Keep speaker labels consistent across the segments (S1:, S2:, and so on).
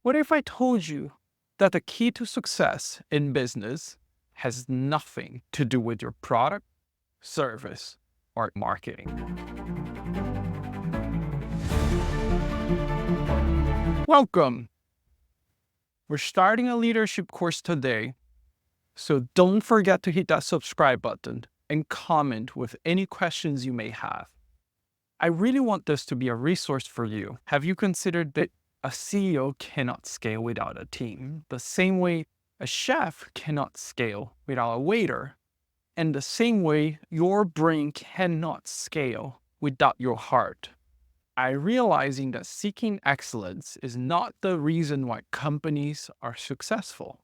S1: What if I told you that the key to success in business has nothing to do with your product, service, or marketing? Welcome! We're starting a leadership course today, so don't forget to hit that subscribe button and comment with any questions you may have. I really want this to be a resource for you. Have you considered that a CEO cannot scale without a team? The same way a chef cannot scale without a waiter, and the same way your brain cannot scale without your heart. I realizing that seeking excellence is not the reason why companies are successful,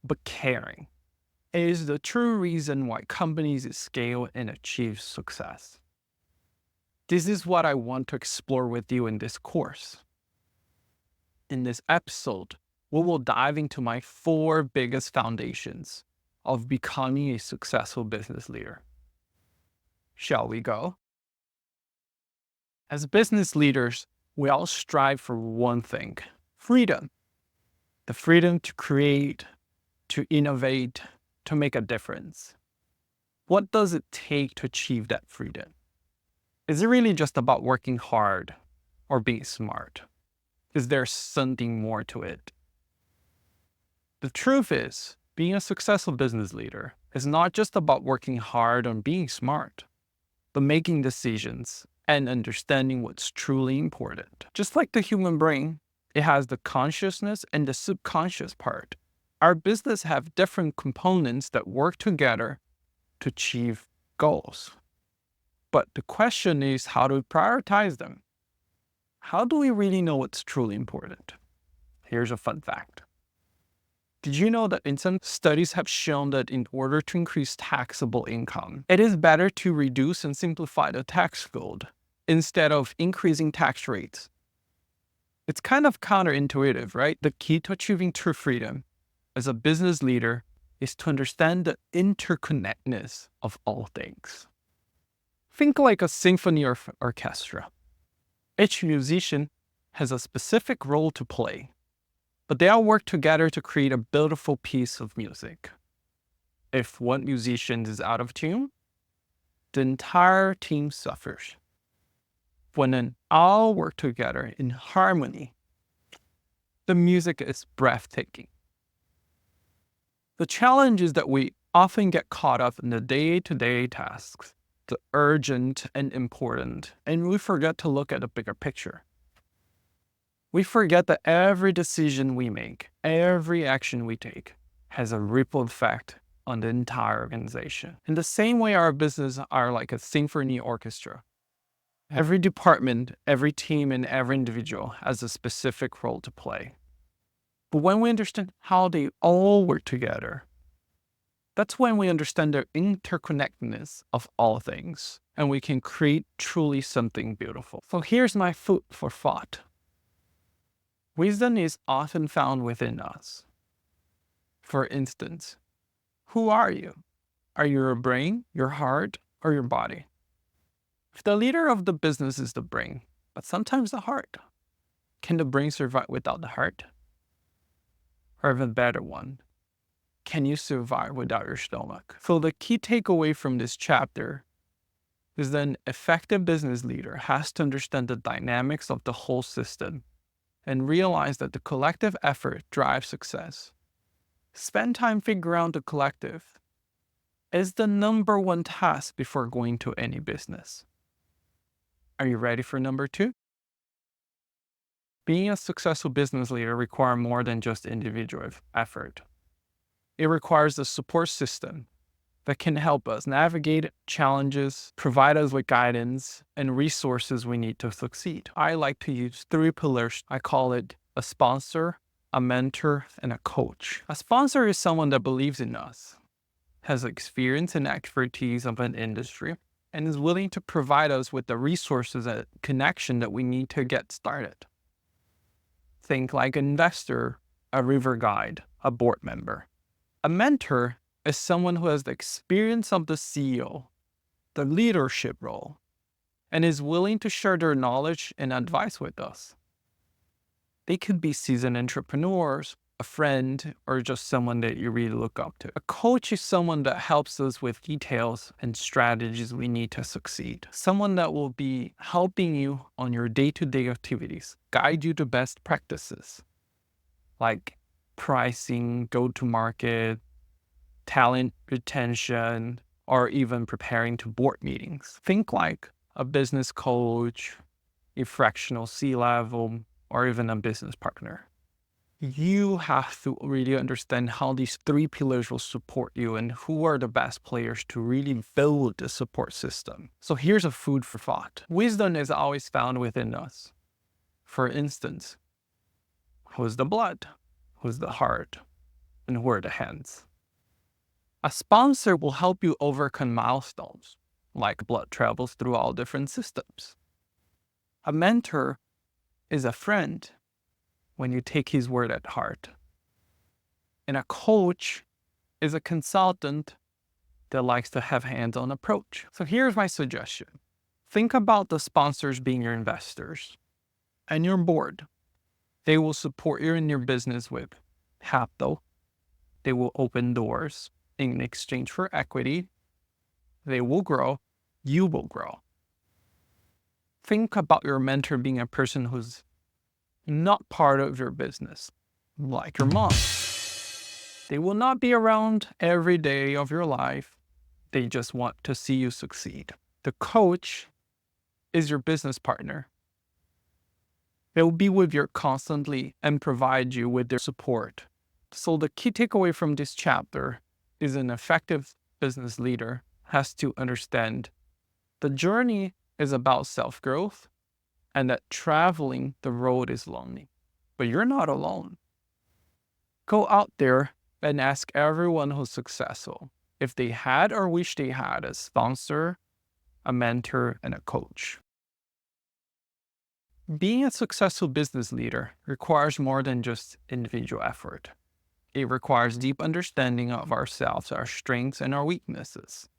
S1: but caring is the true reason why companies scale and achieve success. This is what I want to explore with you in this course. In this episode, we will dive into my 4 biggest foundations of becoming a successful business leader. Shall we go? As business leaders, we all strive for one thing: freedom. The freedom to create, to innovate, to make a difference. What does it take to achieve that freedom? Is it really just about working hard or being smart? Is there something more to it? The truth is, being a successful business leader is not just about working hard or being smart, but making decisions and understanding what's truly important. Just like the human brain, it has the consciousness and the subconscious part. Our business have different components that work together to achieve goals. But the question is, how do we prioritize them? How do we really know what's truly important? Here's a fun fact. Did you know that in some studies have shown that in order to increase taxable income, it is better to reduce and simplify the tax code instead of increasing tax rates? It's kind of counterintuitive, right? The key to achieving true freedom as a business leader is to understand the interconnectedness of all things. Think like a symphony or orchestra. Each musician has a specific role to play, but they all work together to create a beautiful piece of music. If one musician is out of tune, the entire team suffers. When they all work together in harmony, the music is breathtaking. The challenge is that we often get caught up in the day-to-day tasks, the urgent and important, and we forget to look at the bigger picture. We forget that every decision we make, every action we take, has a ripple effect on the entire organization. In the same way, our business are like a symphony orchestra. Every department, every team, and every individual has a specific role to play. But when we understand how they all work together, that's when we understand the interconnectedness of all things, and we can create truly something beautiful. So here's my food for thought. Wisdom is often found within us. For instance, who are you? Are you your brain, your heart, or your body? If the leader of the business is the brain, but sometimes the heart, can the brain survive without the heart? Or even better one, can you survive without your stomach? So the key takeaway from this chapter is that an effective business leader has to understand the dynamics of the whole system and realize that the collective effort drives success. Spend time figuring out the collective is the number one task before going to any business. Are you ready for number 2? Being a successful business leader requires more than just individual effort. It requires a support system that can help us navigate challenges, provide us with guidance and resources we need to succeed. I like to use 3 pillars. I call it a sponsor, a mentor, and a coach. A sponsor is someone that believes in us, has experience and expertise of an industry, and is willing to provide us with the resources and connection that we need to get started. Think like an investor, a river guide, a board member. A mentor is someone who has the experience of the CEO, the leadership role, and is willing to share their knowledge and advice with us. They could be seasoned entrepreneurs, a friend, or just someone that you really look up to. A coach is someone that helps us with details and strategies we need to succeed. Someone that will be helping you on your day-to-day activities, guide you to best practices like pricing, go-to-market, talent retention, or even preparing to board meetings. Think like a business coach, a fractional C-level, or even a business partner. You have to really understand how these three pillars will support you and who are the best players to really build the support system. So here's a food for thought. Wisdom is always found within us. For instance, who's the blood? Who's the heart? And who are the hands? A sponsor will help you overcome milestones, like blood travels through all different systems. A mentor is a friend when you take his word at heart. And a coach is a consultant that likes to have hands-on approach. So here's my suggestion. Think about the sponsors being your investors and your board. They will support you in your business with capital. They will open doors in exchange for equity. They will grow. You will grow. Think about your mentor being a person who's not part of your business, like your mom. They will not be around every day of your life. They just want to see you succeed. The coach is your business partner. They will be with you constantly and provide you with their support. So the key takeaway from this chapter is an effective business leader has to understand the journey is about self-growth and that traveling the road is lonely. But you're not alone. Go out there and ask everyone who's successful if they had or wish they had a sponsor, a mentor, and a coach. Being a successful business leader requires more than just individual effort. It requires deep understanding of ourselves, our strengths, and our weaknesses.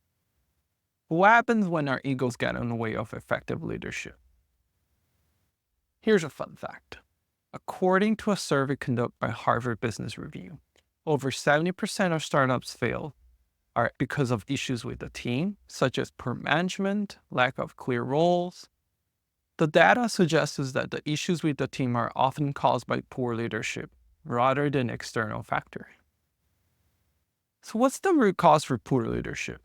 S1: What happens when our egos get in the way of effective leadership? Here's a fun fact. According to a survey conducted by Harvard Business Review, over 70% of startups fail are because of issues with the team, such as poor management, lack of clear roles. The data suggests that the issues with the team are often caused by poor leadership rather than external factors. So what's the root cause for poor leadership?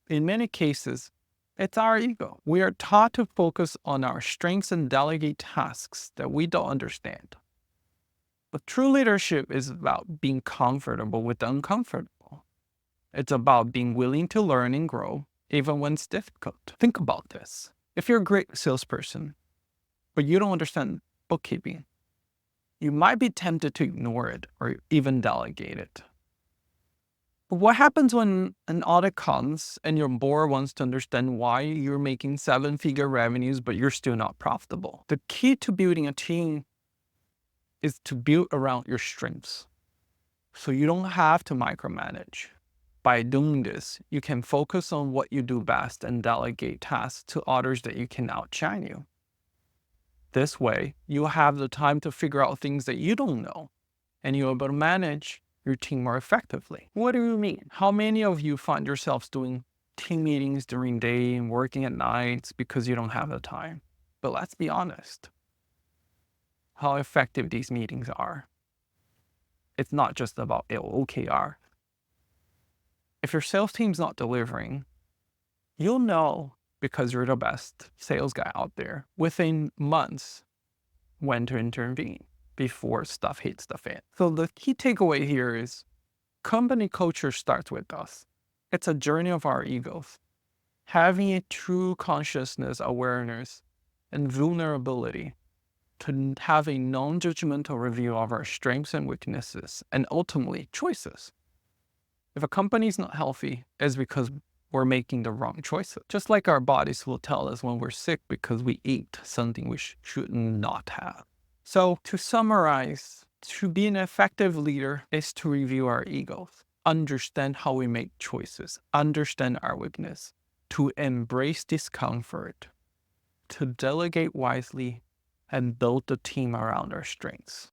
S1: In many cases, it's our ego. We are taught to focus on our strengths and delegate tasks that we don't understand. But true leadership is about being comfortable with the uncomfortable. It's about being willing to learn and grow, even when it's difficult. Think about this. If you're a great salesperson, but you don't understand bookkeeping, you might be tempted to ignore it or even delegate it. But what happens when an audit comes and your board wants to understand why you're making 7-figure revenues, but you're still not profitable? The key to building a team is to build around your strengths. So you don't have to micromanage. By doing this, you can focus on what you do best and delegate tasks to others that you can outshine you. This way, you'll have the time to figure out things that you don't know, and you're able to manage your team more effectively. What do you mean? How many of you find yourselves doing team meetings during the day and working at nights because you don't have the time? But let's be honest. How effective these meetings are. It's not just about OKR. If your sales team's not delivering, you'll know because you're the best sales guy out there within months when to intervene before stuff hits the fan. So the key takeaway here is company culture starts with us. It's a journey of our egos. Having a true consciousness, awareness, and vulnerability to have a non-judgmental review of our strengths and weaknesses, and ultimately choices. If a company is not healthy, it's because we're making the wrong choices. Just like our bodies will tell us when we're sick because we ate something we should not have. So to summarize, to be an effective leader is to review our egos, understand how we make choices, understand our weakness, to embrace discomfort, to delegate wisely, and build the team around our strengths.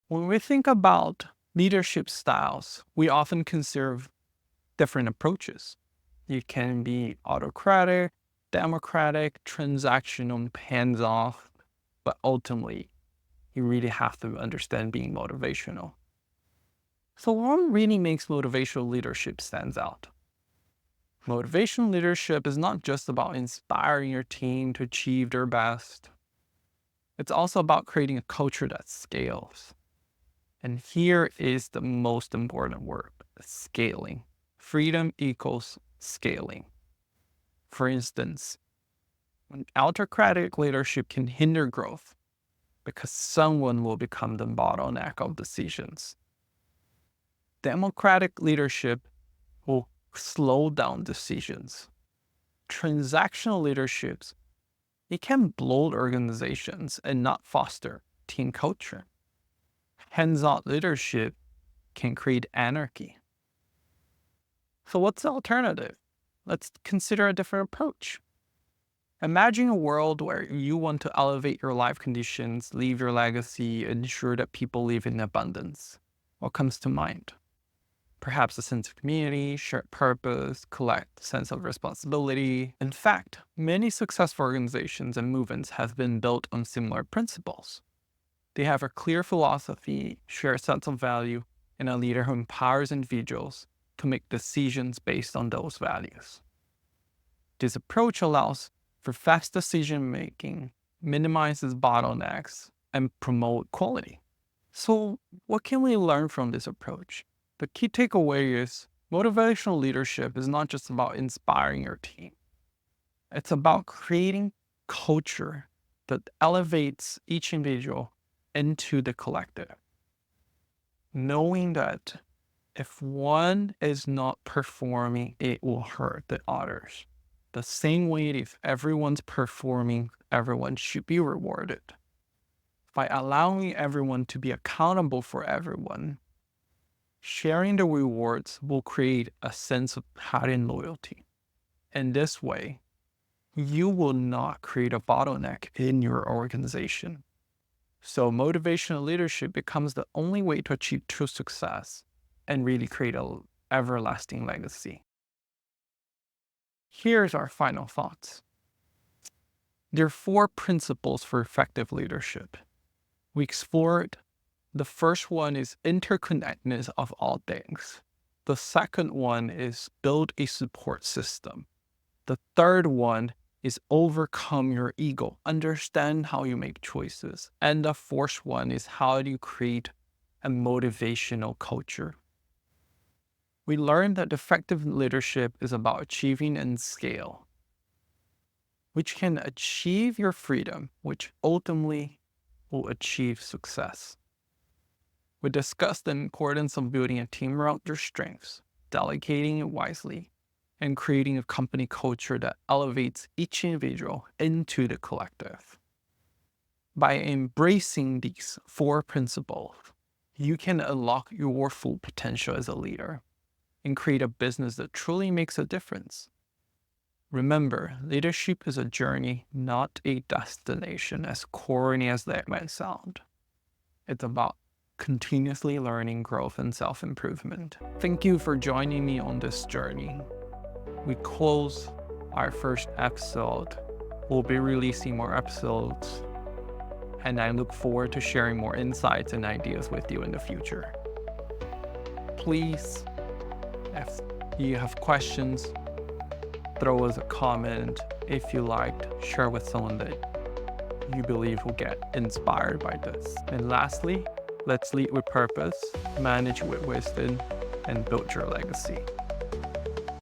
S1: When we think about leadership styles, we often consider different approaches. You can be autocratic, democratic, transactional, hands-off, but ultimately, you really have to understand being motivational. So what really makes motivational leadership stands out? Motivational leadership is not just about inspiring your team to achieve their best. It's also about creating a culture that scales. And here is the most important word, scaling. Freedom equals scaling. For instance, autocratic leadership can hinder growth because someone will become the bottleneck of decisions. Democratic leadership will slow down decisions. Transactional leaderships, it can bloat organizations and not foster team culture. Hands-on leadership can create anarchy. So what's the alternative? Let's consider a different approach. Imagine a world where you want to elevate your life conditions, leave your legacy, ensure that people live in abundance. What comes to mind? Perhaps a sense of community, shared purpose, collect sense of responsibility. In fact, many successful organizations and movements have been built on similar principles. They have a clear philosophy, shared sense of value, and a leader who empowers individuals to make decisions based on those values. This approach allows for fast decision-making, minimizes bottlenecks, and promote quality. So what can we learn from this approach? The key takeaway is motivational leadership is not just about inspiring your team. It's about creating culture that elevates each individual into the collective. Knowing that if one is not performing, it will hurt the others. The same way, if everyone's performing, everyone should be rewarded. By allowing everyone to be accountable for everyone, sharing the rewards will create a sense of pride and loyalty. In this way, you will not create a bottleneck in your organization. So motivational leadership becomes the only way to achieve true success and really create an everlasting legacy. Here's our final thoughts. There are 4 principles for effective leadership. We explored. The first one is interconnectedness of all things. The second one is build a support system. The third one is overcome your ego, understand how you make choices. And the fourth one is how do you create a motivational culture. We learned that effective leadership is about achieving and scale, which can achieve your freedom, which ultimately will achieve success. We discussed the importance of building a team around your strengths, delegating it wisely, and creating a company culture that elevates each individual into the collective. By embracing these 4 principles, you can unlock your full potential as a leader and create a business that truly makes a difference. Remember, leadership is a journey, not a destination, as corny as that might sound. It's about continuously learning, growth, and self-improvement. Thank you for joining me on this journey. We close our first episode. We'll be releasing more episodes, and I look forward to sharing more insights and ideas with you in the future. Please, if you have questions, throw us a comment. If you liked, share with someone that you believe will get inspired by this. And lastly, let's lead with purpose, manage with wisdom, and build your legacy.